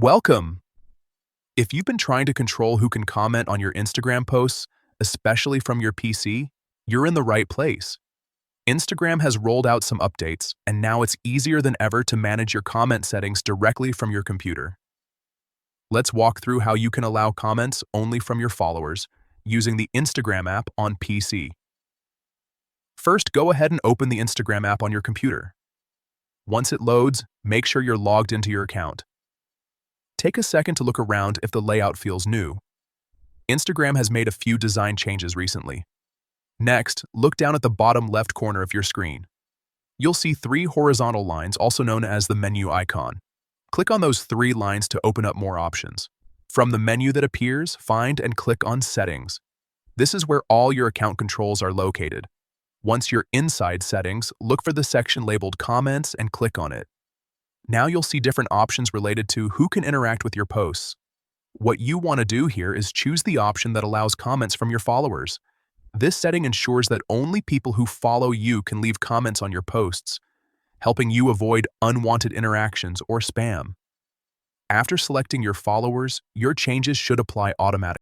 Welcome! If you've been trying to control who can comment on your Instagram posts, especially from your PC, you're in the right place. Instagram has rolled out some updates, and now it's easier than ever to manage your comment settings directly from your computer. Let's walk through how you can allow comments only from your followers using the Instagram app on PC. First, go ahead and open the Instagram app on your computer. Once it loads, make sure you're logged into your account. Take a second to look around if the layout feels new. Instagram has made a few design changes recently. Next, look down at the bottom left corner of your screen. You'll see three horizontal lines, also known as the menu icon. Click on those three lines to open up more options. From the menu that appears, find and click on Settings. This is where all your account controls are located. Once you're inside Settings, look for the section labeled Comments and click on it. Now you'll see different options related to who can interact with your posts. What you want to do here is choose the option that allows comments from your followers. This setting ensures that only people who follow you can leave comments on your posts, helping you avoid unwanted interactions or spam. After selecting your followers, your changes should apply automatically.